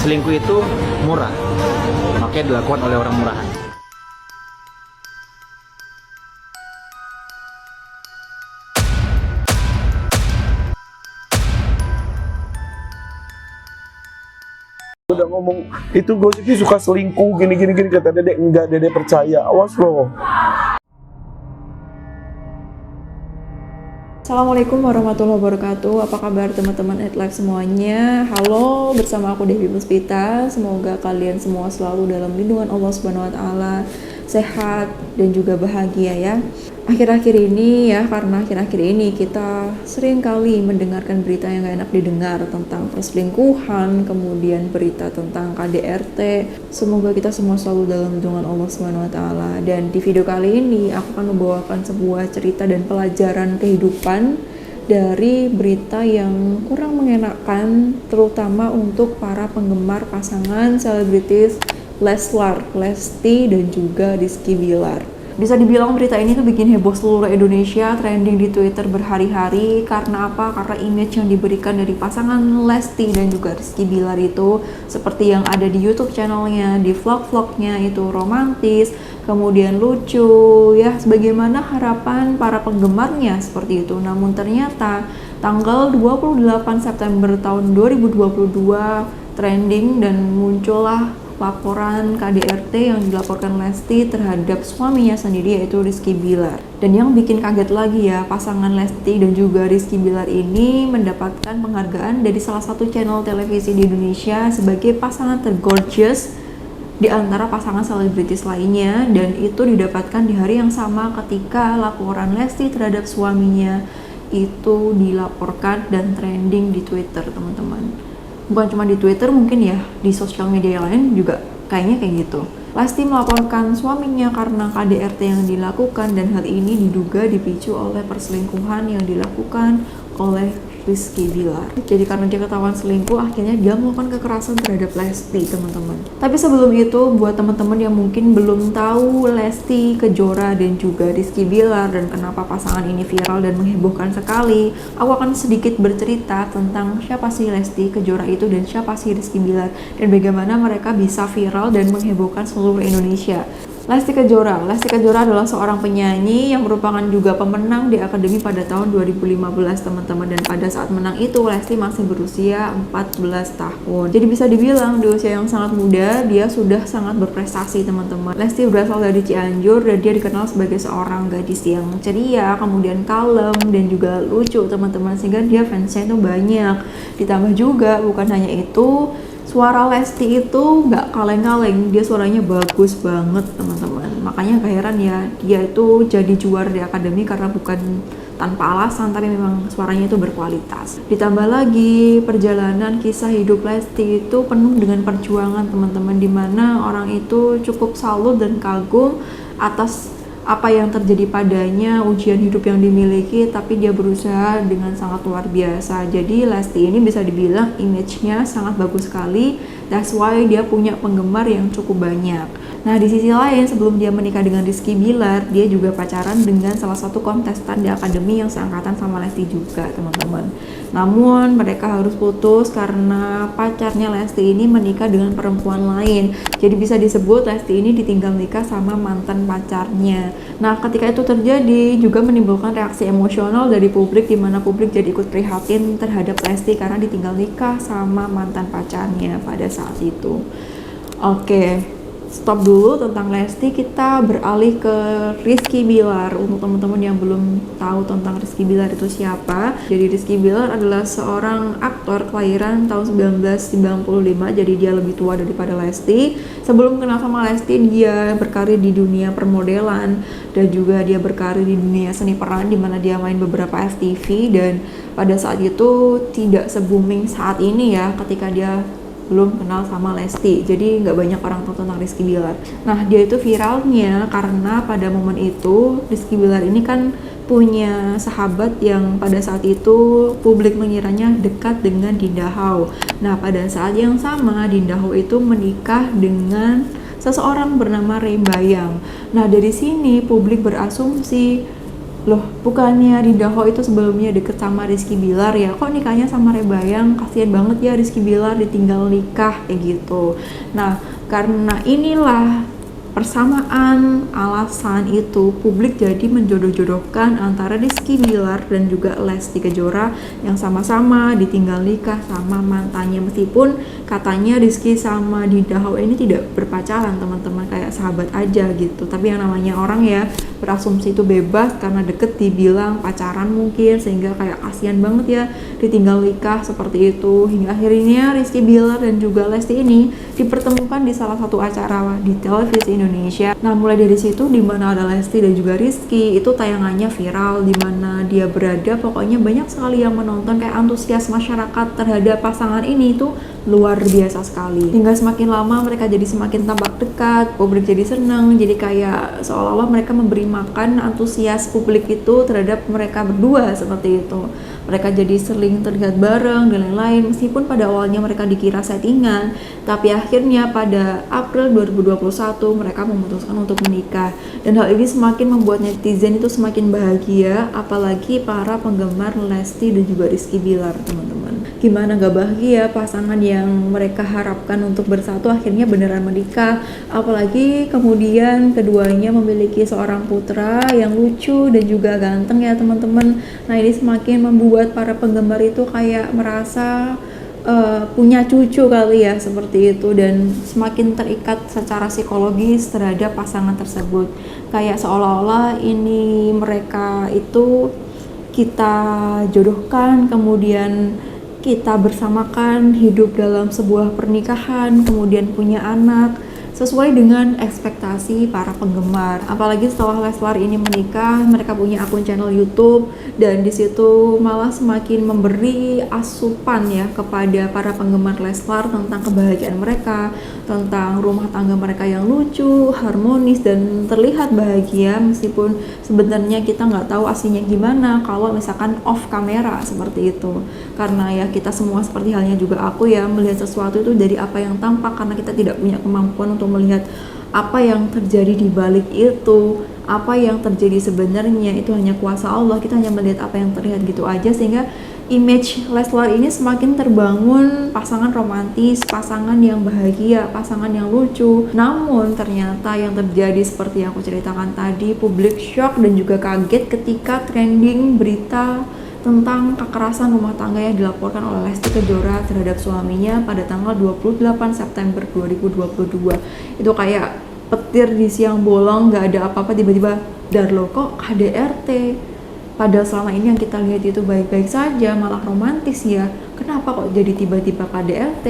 selingkuh itu murah, makanya dilakukan oleh orang murahan. Udah ngomong itu gosipnya suka selingkuh gini kata Dedek, enggak, Dedek percaya, awas loh. Assalamualaikum warahmatullahi wabarakatuh. Apa kabar teman-teman Live semuanya? Halo, bersama aku Devi Puspita. Semoga kalian semua selalu dalam lindungan Allah Subhanahu wa taala, sehat dan juga bahagia ya. Akhir-akhir ini ya, karena akhir-akhir ini kita sering kali mendengarkan berita yang gak enak didengar tentang perselingkuhan, kemudian berita tentang KDRT. Semoga kita semua selalu dalam lindungan Allah Subhanahu wa taala. Dan di video kali ini aku akan membawakan sebuah cerita dan pelajaran kehidupan dari berita yang kurang mengenakan, terutama untuk para penggemar pasangan selebritis Leslar, Lesti dan juga Rizky Bilar. Bisa dibilang berita ini tuh bikin heboh seluruh Indonesia, trending di Twitter berhari-hari. Karena apa? Karena image yang diberikan dari pasangan Lesti dan juga Rizky Bilar itu seperti yang ada di YouTube channelnya, di vlog-vlognya itu romantis, kemudian lucu ya, sebagaimana harapan para penggemarnya seperti itu. Namun ternyata tanggal 28 September tahun 2022 trending dan muncullah laporan KDRT yang dilaporkan Lesti terhadap suaminya sendiri, yaitu Rizky Bilar. Dan yang bikin kaget lagi ya, pasangan Lesti dan juga Rizky Bilar ini mendapatkan penghargaan dari salah satu channel televisi di Indonesia sebagai pasangan tergorgeous di antara pasangan selebritis lainnya, dan itu didapatkan di hari yang sama ketika laporan Lesti terhadap suaminya itu dilaporkan dan trending di Twitter, teman-teman. Bukan cuma di Twitter, mungkin ya di sosial media lain juga kayaknya kayak gitu. Lesti melaporkan suaminya karena KDRT yang dilakukan, dan hal ini diduga dipicu oleh perselingkuhan yang dilakukan oleh Rizky Bilar. Jadi karena dia ketahuan selingkuh, akhirnya dia melakukan kekerasan terhadap Lesti, teman-teman. Tapi sebelum itu, buat teman-teman yang mungkin belum tahu Lesti Kejora dan juga Rizky Bilar dan kenapa pasangan ini viral dan menghebohkan sekali, aku akan sedikit bercerita tentang siapa sih Lesti Kejora itu dan siapa sih Rizky Bilar, dan bagaimana mereka bisa viral dan menghebohkan seluruh Indonesia. Lesti Kejora adalah seorang penyanyi yang merupakan juga pemenang di Akademi pada tahun 2015, teman-teman. Dan pada saat menang itu Lesti masih berusia 14 tahun. Jadi bisa dibilang di usia yang sangat muda dia sudah sangat berprestasi, teman-teman. Lesti berasal dari Cianjur dan dia dikenal sebagai seorang gadis yang ceria, kemudian kalem dan juga lucu, teman-teman, sehingga dia fansnya itu banyak. Ditambah juga bukan hanya itu, suara Lesti itu nggak kaleng-kaleng, dia suaranya bagus banget, teman-teman. Makanya gak heran ya dia itu jadi juara di Akademi, karena bukan tanpa alasan, tapi memang suaranya itu berkualitas. Ditambah lagi perjalanan kisah hidup Lesti itu penuh dengan perjuangan, teman-teman, dimana orang itu cukup salut dan kagum atas apa yang terjadi padanya, ujian hidup yang dimiliki, tapi dia berusaha dengan sangat luar biasa. Jadi Lesti ini bisa dibilang image-nya sangat bagus sekali, that's why dia punya penggemar yang cukup banyak. Nah, di sisi lain, sebelum dia menikah dengan Rizky Bilar, dia juga pacaran dengan salah satu kontestan di Akademi yang seangkatan sama Lesti juga, teman-teman. Namun mereka harus putus karena pacarnya Lesti ini menikah dengan perempuan lain. Jadi bisa disebut Lesti ini ditinggal nikah sama mantan pacarnya. Nah, ketika itu terjadi juga menimbulkan reaksi emosional dari publik, di mana publik jadi ikut prihatin terhadap Lesti karena ditinggal nikah sama mantan pacarnya pada saat itu. Oke. Stop dulu tentang Lesti, kita beralih ke Rizky Bilar. Untuk teman-teman yang belum tahu tentang Rizky Bilar itu siapa, jadi Rizky Bilar adalah seorang aktor kelahiran tahun 1995, jadi dia lebih tua daripada Lesti. Sebelum kenal sama Lesti, dia berkarir di dunia permodelan dan juga dia berkarir di dunia seni peran, di mana dia main beberapa FTV, dan pada saat itu tidak se-booming saat ini ya, ketika dia belum kenal sama Lesti. Jadi nggak banyak orang tahu tentang Rizky Bilar. Nah, dia itu viralnya karena pada momen itu Rizky Bilar ini kan punya sahabat yang pada saat itu publik mengiranya dekat dengan Dinda Hau. Nah, pada saat yang sama Dinda Hau itu menikah dengan seseorang bernama Ray Bayang. Nah, dari sini publik berasumsi loh bukannya Rindaho itu sebelumnya deket sama Rizky Bilar ya, kok nikahnya sama Rebayang, kasihan banget ya Rizky Bilar ditinggal nikah kayak gitu. Nah karena inilah persamaan alasan itu publik jadi menjodoh-jodohkan antara Rizky Bilar dan juga Lesti Kejora yang sama-sama ditinggal nikah sama mantannya, meskipun katanya Rizky sama Rindaho ini tidak berpacaran teman-teman, kayak sahabat aja gitu, tapi yang namanya orang ya berasumsi itu bebas, karena deket dibilang pacaran mungkin, sehingga kayak kasihan banget ya ditinggal nikah seperti itu. Hingga akhirnya Rizky Bilar dan juga Lesti ini dipertemukan di salah satu acara di televisi Indonesia. Nah mulai dari situ dimana ada Lesti dan juga Rizky itu tayangannya viral, dimana dia berada pokoknya banyak sekali yang menonton, kayak antusias masyarakat terhadap pasangan ini itu luar biasa sekali. Hingga semakin lama mereka jadi semakin tampak dekat, publik jadi senang, jadi kayak seolah-olah mereka memberi makan antusias publik itu terhadap mereka berdua seperti itu. Mereka jadi sering terlihat bareng dan lain-lain, meskipun pada awalnya mereka dikira settingan, tapi akhirnya pada April 2021 mereka memutuskan untuk menikah. Dan hal ini semakin membuat netizen itu semakin bahagia, apalagi para penggemar Lesti dan juga Rizky Bilar teman-teman. Gimana gak bahagia pasangan yang mereka harapkan untuk bersatu akhirnya beneran menikah, apalagi kemudian keduanya memiliki seorang putra yang lucu dan juga ganteng ya teman-teman. Nah ini semakin membuat para penggemar itu kayak merasa punya cucu kali ya seperti itu, dan semakin terikat secara psikologis terhadap pasangan tersebut, kayak seolah-olah ini mereka itu kita jodohkan, kemudian kita bersamakan hidup dalam sebuah pernikahan, kemudian punya anak sesuai dengan ekspektasi para penggemar. Apalagi setelah Leslar ini menikah, mereka punya akun channel YouTube, dan di situ malah semakin memberi asupan ya kepada para penggemar Leslar tentang kebahagiaan mereka, tentang rumah tangga mereka yang lucu, harmonis, dan terlihat bahagia, meskipun sebenarnya kita nggak tahu aslinya gimana kalau misalkan off kamera seperti itu. Karena ya kita semua seperti halnya juga aku ya, melihat sesuatu itu dari apa yang tampak, karena kita tidak punya kemampuan untuk melihat apa yang terjadi di balik itu, apa yang terjadi sebenarnya itu hanya kuasa Allah. Kita hanya melihat apa yang terlihat gitu aja, sehingga image Leslar ini semakin terbangun, pasangan romantis, pasangan yang bahagia, pasangan yang lucu. Namun ternyata yang terjadi seperti yang aku ceritakan tadi, publik shock dan juga kaget ketika trending berita tentang kekerasan rumah tangga yang dilaporkan oleh Lesti Kejora terhadap suaminya pada tanggal 28 September 2022. Itu kayak petir di siang bolong, gak ada apa-apa, tiba-tiba Darlo kok KDRT, padahal selama ini yang kita lihat itu baik-baik saja, malah romantis ya, kenapa kok jadi tiba-tiba KDRT?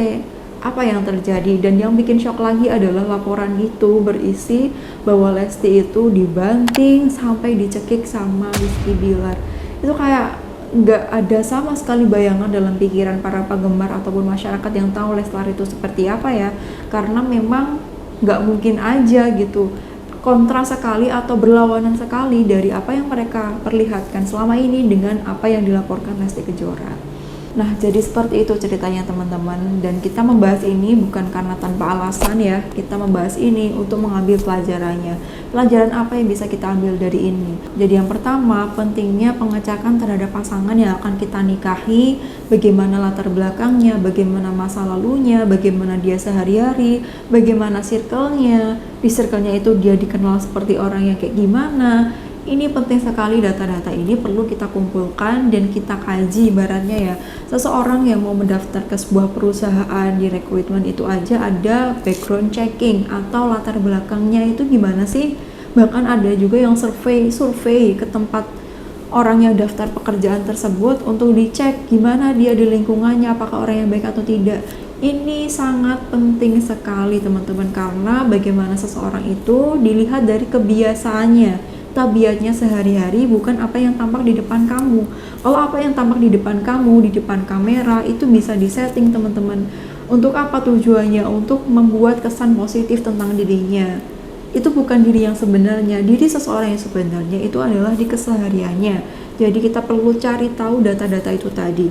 Apa yang terjadi? Dan yang bikin shock lagi adalah laporan itu berisi bahwa Lesti itu dibanting sampai dicekik sama Rizky Bilar. Itu kayak nggak ada sama sekali bayangan dalam pikiran para penggemar ataupun masyarakat yang tahu Leslar itu seperti apa ya, karena memang nggak mungkin aja gitu, kontra sekali atau berlawanan sekali dari apa yang mereka perlihatkan selama ini dengan apa yang dilaporkan Lesti Kejora. Nah jadi seperti itu ceritanya teman-teman, dan kita membahas ini bukan karena tanpa alasan ya, kita membahas ini untuk mengambil pelajarannya. Pelajaran apa yang bisa kita ambil dari ini? Jadi yang pertama, pentingnya pengecekan terhadap pasangan yang akan kita nikahi, bagaimana latar belakangnya, bagaimana masa lalunya, bagaimana dia sehari-hari, bagaimana circle-nya, di circle-nya itu dia dikenal seperti orang yang kayak gimana. Ini penting sekali, data-data ini perlu kita kumpulkan dan kita kaji ibaratnya ya. Seseorang yang mau mendaftar ke sebuah perusahaan di rekrutmen itu aja ada background checking atau latar belakangnya itu gimana sih. Bahkan ada juga yang survei ke tempat orang yang daftar pekerjaan tersebut untuk dicek gimana dia di lingkungannya, apakah orang yang baik atau tidak. Ini sangat penting sekali teman-teman, karena bagaimana seseorang itu dilihat dari kebiasaannya, tabiatnya sehari-hari, bukan apa yang tampak di depan kamu. Kalau apa yang tampak di depan kamu, di depan kamera, itu bisa disetting teman-teman. Untuk apa tujuannya? Untuk membuat kesan positif tentang dirinya. Itu bukan diri yang sebenarnya. Diri seseorang yang sebenarnya itu adalah di kesehariannya. Jadi kita perlu cari tahu data-data itu tadi.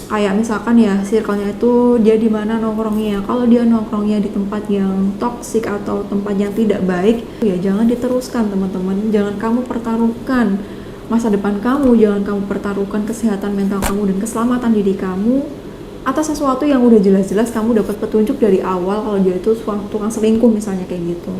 Kayak misalkan ya, circle-nya itu dia di mana nongkrongnya. Kalau dia nongkrongnya di tempat yang toksik atau tempat yang tidak baik, ya jangan diteruskan teman-teman. Jangan kamu pertaruhkan masa depan kamu, jangan kamu pertaruhkan kesehatan mental kamu dan keselamatan diri kamu atas sesuatu yang udah jelas-jelas kamu dapat petunjuk dari awal kalau dia itu tukang selingkuh misalnya kayak gitu.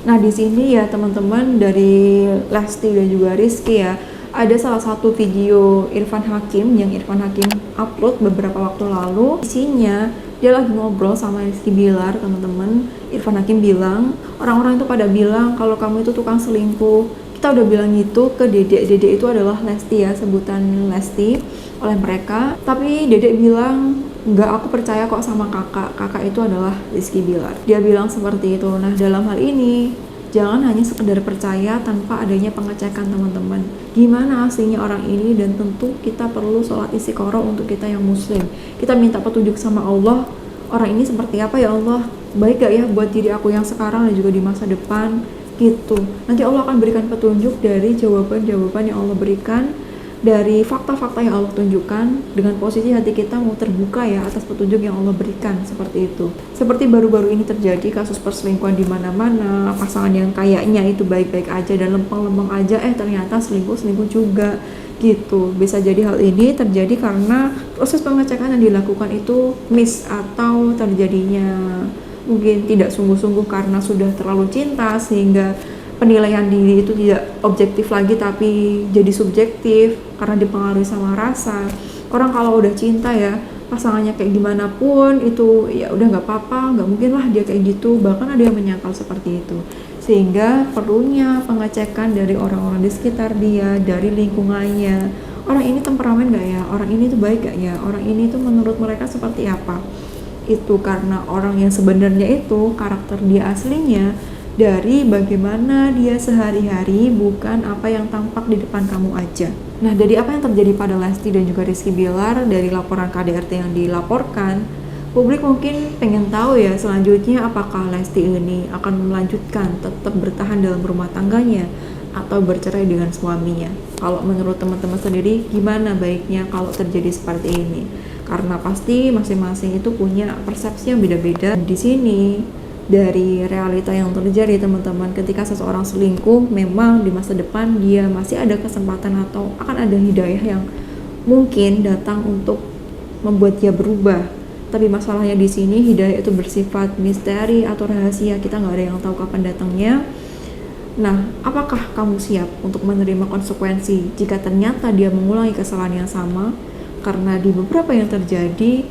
Nah di sini ya teman-teman, dari Lesti dan juga Rizky ya, ada salah satu video Irfan Hakim yang Irfan Hakim upload beberapa waktu lalu. Isinya dia lagi ngobrol sama Rizky Bilar, teman-teman. Irfan Hakim bilang, orang-orang itu pada bilang kalau kamu itu tukang selingkuh. Kita udah bilang gitu ke Dedek. Dedek itu adalah Lesti ya, sebutan Lesti oleh mereka. Tapi Dedek bilang, enggak, aku percaya kok sama kakak. Kakak itu adalah Rizky Bilar. Dia bilang seperti itu. Nah dalam hal ini, jangan hanya sekedar percaya tanpa adanya pengecekan teman-teman. Gimana aslinya orang ini, dan tentu kita perlu sholat istiqoroh untuk kita yang muslim. Kita minta petunjuk sama Allah, orang ini seperti apa ya Allah, baik gak ya buat diri aku yang sekarang dan juga di masa depan gitu. Nanti Allah akan berikan petunjuk dari jawaban-jawaban yang Allah berikan, dari fakta-fakta yang Allah tunjukkan, dengan posisi hati kita mau terbuka ya atas petunjuk yang Allah berikan, seperti itu. Seperti baru-baru ini terjadi kasus perselingkuhan di mana-mana, pasangan yang kayaknya itu baik-baik aja dan lempeng-lempeng aja, ternyata selingkuh juga gitu. Bisa jadi hal ini terjadi karena proses pengecekan yang dilakukan itu miss, atau terjadinya mungkin tidak sungguh-sungguh karena sudah terlalu cinta sehingga penilaian diri itu tidak objektif lagi tapi jadi subjektif karena dipengaruhi sama rasa. Orang kalau udah cinta ya, pasangannya kayak gimana pun itu ya udah nggak apa-apa, nggak mungkin lah dia kayak gitu, bahkan ada yang menyangkal seperti itu. Sehingga perlunya pengecekan dari orang-orang di sekitar dia, dari lingkungannya. Orang ini temperamen nggak ya, orang ini tuh baik nggak ya, orang ini tuh menurut mereka seperti apa. Itu karena orang yang sebenarnya itu karakter dia aslinya dari bagaimana dia sehari-hari, bukan apa yang tampak di depan kamu aja. Nah, dari apa yang terjadi pada Lesti dan juga Rizky Bilar, dari laporan KDRT yang dilaporkan, publik mungkin pengen tahu ya selanjutnya apakah Lesti ini akan melanjutkan tetap bertahan dalam rumah tangganya atau bercerai dengan suaminya. Kalau menurut teman-teman sendiri, gimana baiknya kalau terjadi seperti ini? Karena pasti masing-masing itu punya persepsi yang beda-beda. Di sini dari realita yang terjadi teman-teman, ketika seseorang selingkuh, memang di masa depan dia masih ada kesempatan atau akan ada hidayah yang mungkin datang untuk membuat dia berubah. Tapi masalahnya di sini hidayah itu bersifat misteri atau rahasia, kita nggak ada yang tahu kapan datangnya. Nah, apakah kamu siap untuk menerima konsekuensi jika ternyata dia mengulangi kesalahan yang sama? Karena di beberapa yang terjadi,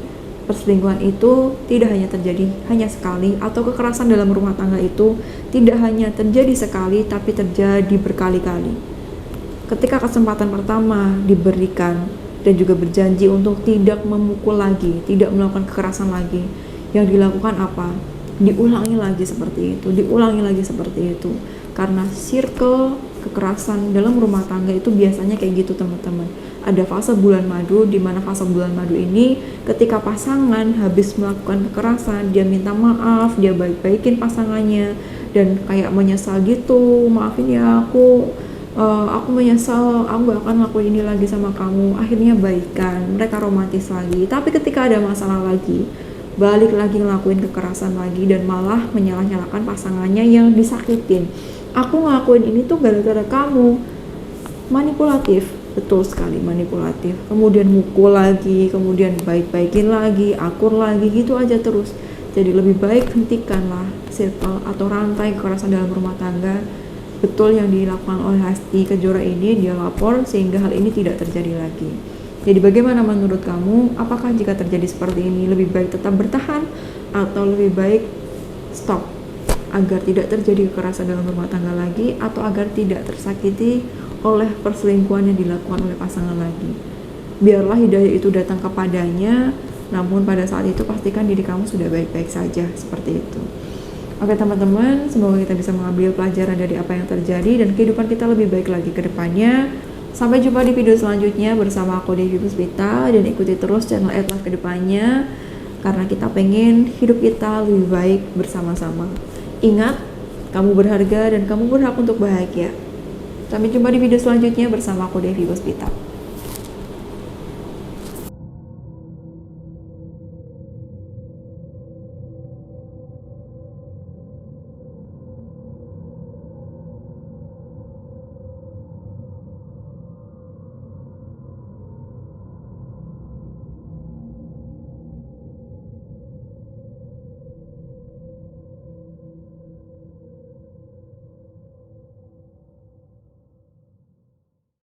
perselingkuhan itu tidak hanya terjadi hanya sekali, atau kekerasan dalam rumah tangga itu tidak hanya terjadi sekali, tapi terjadi berkali-kali. Ketika kesempatan pertama diberikan dan juga berjanji untuk tidak memukul lagi, tidak melakukan kekerasan lagi, yang dilakukan apa? Diulangi lagi seperti itu, diulangi lagi seperti itu. Karena circle kekerasan dalam rumah tangga itu biasanya kayak gitu teman-teman. Ada fase bulan madu, di mana fase bulan madu ini ketika pasangan habis melakukan kekerasan, dia minta maaf, dia baik-baikin pasangannya dan kayak menyesal gitu, maafin ya aku menyesal, aku gak akan lakuin ini lagi sama kamu. Akhirnya baikan, mereka romantis lagi. Tapi ketika ada masalah lagi, balik lagi ngelakuin kekerasan lagi dan malah menyalah-nyalahkan pasangannya yang disakitin. Aku ngelakuin ini tuh gara-gara kamu. Manipulatif, betul sekali, manipulatif. Kemudian mukul lagi, kemudian baik-baikin lagi, akur lagi, gitu aja terus. Jadi lebih baik hentikanlah circle atau rantai kekerasan dalam rumah tangga. Betul yang dilakukan oleh Lesti Kejora ini, dia lapor sehingga hal ini tidak terjadi lagi. Jadi bagaimana menurut kamu? Apakah jika terjadi seperti ini lebih baik tetap bertahan atau lebih baik stop agar tidak terjadi kekerasan dalam rumah tangga lagi, atau agar tidak tersakiti oleh perselingkuhan yang dilakukan oleh pasangan lagi? Biarlah hidayah itu datang kepadanya, namun pada saat itu pastikan diri kamu sudah baik-baik saja, seperti itu. Oke teman-teman, semoga kita bisa mengambil pelajaran dari apa yang terjadi dan kehidupan kita lebih baik lagi ke depannya. Sampai jumpa di video selanjutnya bersama aku Devi Puspita, dan ikuti terus channel @live ke depannya karena kita pengen hidup kita lebih baik bersama-sama. Ingat, kamu berharga dan kamu berhak untuk bahagia. Sampai jumpa di video selanjutnya bersama aku Devi Puspita.